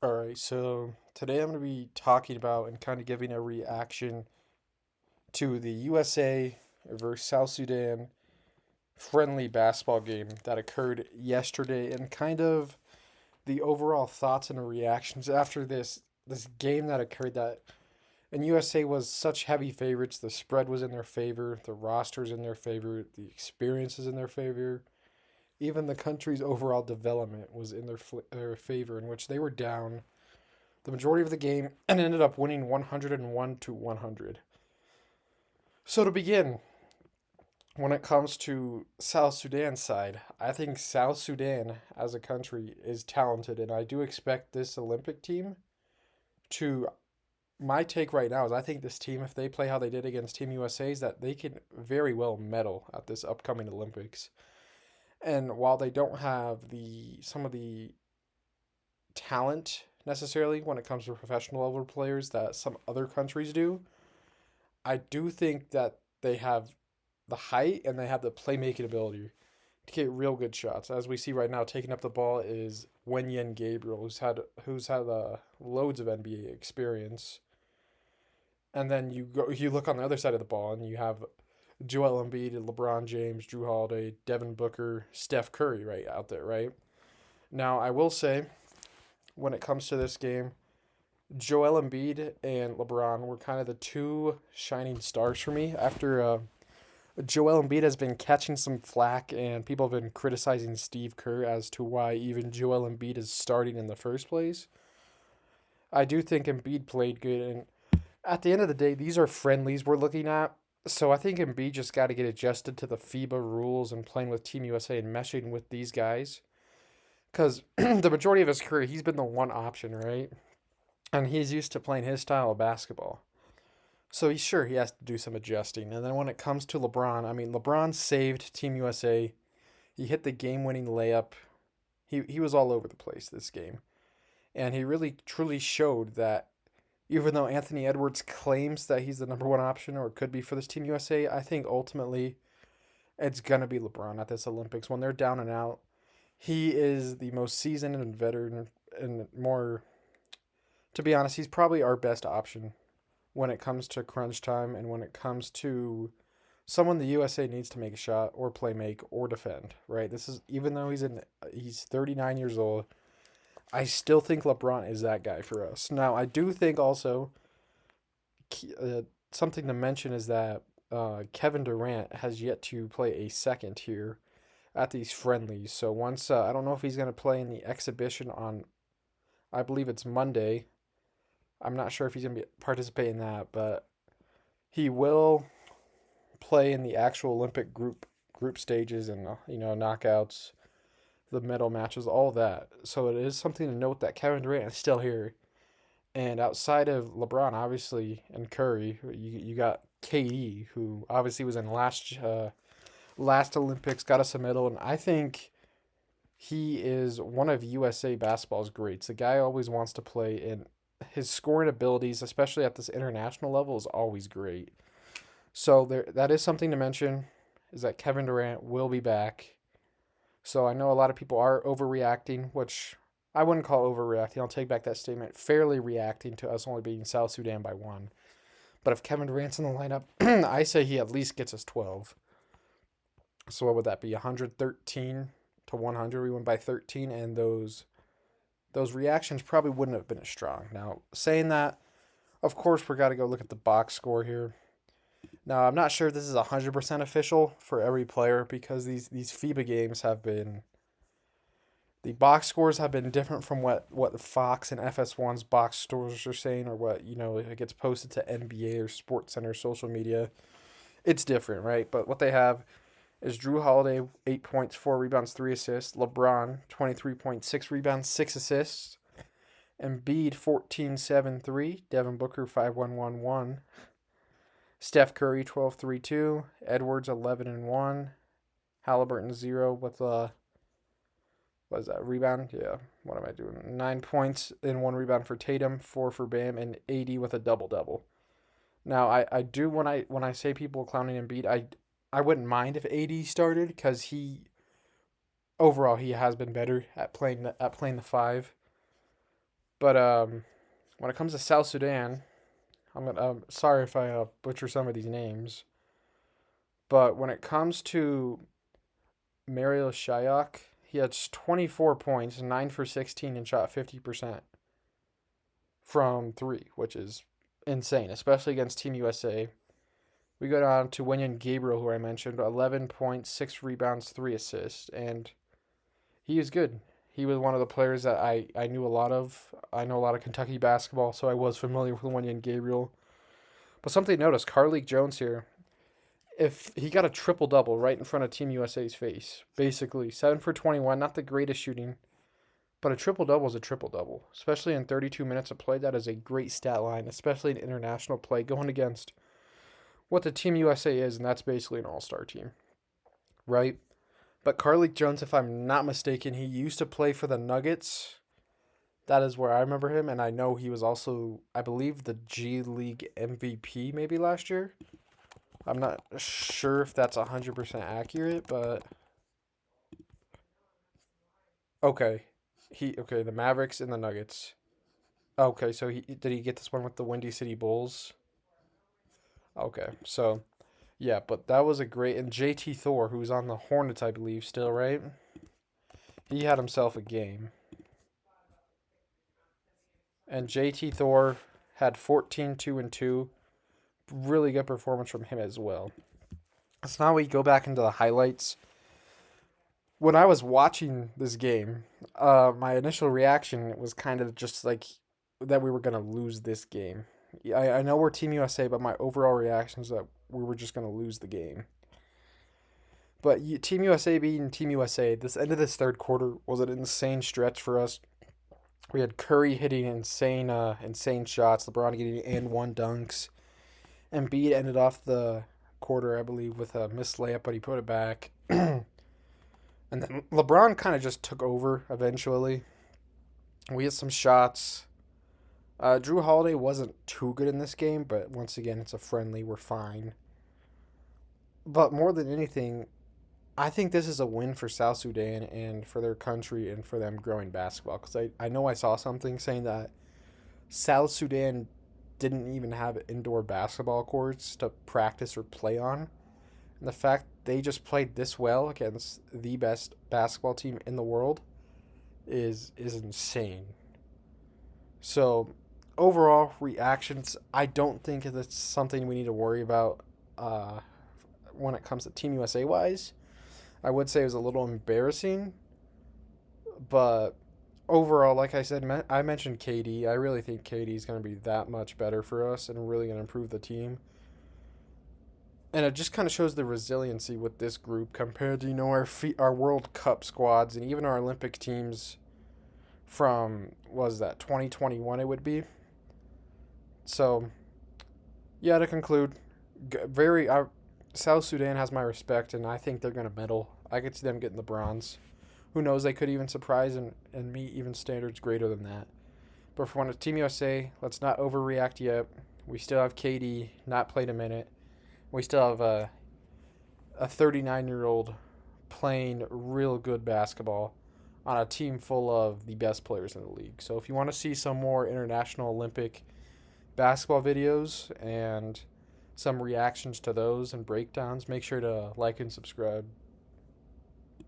All right, so today I'm going to be talking about and kind of giving a reaction to the USA versus South Sudan friendly basketball game that occurred yesterday and kind of the overall thoughts and reactions after this game that occurred that and USA was such heavy favorites. The spread was in their favor, the rosters in their favor, the experiences in their favor. Even the country's overall development was in their favor, in which they were down the majority of the game and ended up winning 101 to 100. So to begin, when it comes to South Sudan's side, I think South Sudan as a country is talented, and I do expect this Olympic team to. My take right now is I think this team, if they play how they did against Team USA, is that they can very well medal at this upcoming Olympics. And while they don't have the some of the talent necessarily when it comes to professional level players that some other countries do, I do think that they have the height and they have the playmaking ability to get real good shots. As we see right now, taking up the ball is Wenyen Gabriel, who's had loads of NBA experience. And then you look on the other side of the ball and you have Joel Embiid, LeBron James, Drew Holiday, Devin Booker, Steph Curry right out there, right? Now, I will say when it comes to this game, Joel Embiid and LeBron were kind of the two shining stars for me after Joel Embiid has been catching some flack, and people have been criticizing Steve Kerr as to why even Joel Embiid is starting in the first place. I do think Embiid played good, and at the end of the day, these are friendlies we're looking at. So I think Embiid just got to get adjusted to the FIBA rules and playing with Team USA and meshing with these guys. Because the majority of his career, he's been the one option, right? And he's used to playing his style of basketball. So he's sure he has to do some adjusting. And then when it comes to LeBron, I mean, LeBron saved Team USA. He hit the game-winning layup. He was all over the place this game. And he really truly showed that even though Anthony Edwards claims that he's the number one option or could be for this Team USA, I think ultimately it's going to be LeBron at this Olympics. When they're down and out, he is the most seasoned and veteran and more, to be honest, he's probably our best option when it comes to crunch time and when it comes to someone the USA needs to make a shot or play make or defend, right? This is even though he's 39 years old, I still think LeBron is that guy for us. Now, I do think also uh, something to mention is that Kevin Durant has yet to play a second here at these friendlies. So once I don't know if he's going to play in the exhibition on I believe it's Monday. I'm not sure if he's going to be participate in that, but he will play in the actual Olympic group stages and knockouts, the medal matches, all that. So it is something to note that Kevin Durant is still here. And outside of LeBron, obviously, and Curry, you got KD, who obviously was in last Olympics, got us a medal, and I think he is one of USA basketball's greats. The guy always wants to play, and his scoring abilities, especially at this international level, is always great. So that is something to mention, is that Kevin Durant will be back. So I know a lot of people are overreacting, which I wouldn't call overreacting. I'll take back that statement. Fairly reacting to us only beating South Sudan by one. But if Kevin Durant's in the lineup, I say he at least gets us 12. So what would that be? 113 to 100. We went by 13, and those reactions probably wouldn't have been as strong. Now, saying that, of course, we got to go look at the box score here. Now, I'm not sure if this is 100% official for every player because these FIBA games have been the box scores have been different from what Fox and FS1's box scores are saying or what, it gets posted to NBA or Sports Center social media. It's different, right? But what they have is Drew Holiday, 8 points, 4 rebounds, 3 assists. LeBron, 23.6 rebounds, 6 assists. Embiid, 14 7 3. Devin Booker, 5 1 1 1. Steph Curry, 12 3 2. Edwards, 11 and 1. Halliburton, 0 with what is that, rebound? Yeah, what am I doing? 9 points and 1 rebound for Tatum, 4 for Bam, and 80 with a double double. Now, I do when I say people clowning Embiid, I wouldn't mind if AD started because he has been better at playing the five. But when it comes to South Sudan, I'm sorry if I butcher some of these names, but when it comes to Mario Shayok, he has 24 points, 9 for 16, and shot 50% from three, which is insane, especially against Team USA. We go down to Wenyan Gabriel, who I mentioned, 11 points, 6 rebounds, 3 assists, and he is good. He was one of the players that I knew a lot of. I know a lot of Kentucky basketball, so I was familiar with Wenyan Gabriel. But something to notice, Carlik Jones here, if he got a triple double right in front of Team USA's face, basically 7 for 21, not the greatest shooting, but a triple double is a triple double, especially in 32 minutes of play. That is a great stat line, especially in international play, going against what the Team USA is, and that's basically an all-star team, right? But Carlik Jones, if I'm not mistaken, he used to play for the Nuggets. That is where I remember him, and I know he was also, I believe, the G League MVP maybe last year. I'm not sure if that's 100% accurate, but okay. The Mavericks and the Nuggets. Okay, so did he get this one with the Windy City Bulls? Okay, so yeah, but that was a great, and JT Thor, who's on the Hornets, I believe, still, right? He had himself a game. And JT Thor had 14, 2, and 2. Really good performance from him as well. So now we go back into the highlights. When I was watching this game, my initial reaction was kind of just like that we were going to lose this game. I know we're Team USA, but my overall reaction is that we were just going to lose the game. But Team USA being Team USA, this end of this third quarter was an insane stretch for us. We had Curry hitting insane shots, LeBron getting and one dunks. Embiid ended off the quarter, I believe, with a missed layup, but he put it back. And then LeBron kind of just took over eventually. We had some shots. Drew Holiday wasn't too good in this game, but once again, it's a friendly. We're fine. But more than anything, I think this is a win for South Sudan and for their country and for them growing basketball. Because I know I saw something saying that South Sudan didn't even have indoor basketball courts to practice or play on. And the fact they just played this well against the best basketball team in the world is insane. So overall reactions, I don't think that's something we need to worry about when it comes to Team USA wise. I would say it was a little embarrassing, but overall, like I said, I mentioned KD. I really think KD is going to be that much better for us and really going to improve the team. And it just kind of shows the resiliency with this group compared to our World Cup squads and even our Olympic teams from was that 2021 it would be. So yeah, to conclude, very South Sudan has my respect, and I think they're gonna medal. I could see them getting the bronze. Who knows? They could even surprise and meet even standards greater than that. But for one, Team USA, let's not overreact yet. We still have KD not played a minute. We still have a 39-year-old playing real good basketball on a team full of the best players in the league. So if you want to see some more international Olympic basketball videos and some reactions to those and breakdowns, make sure to like and subscribe.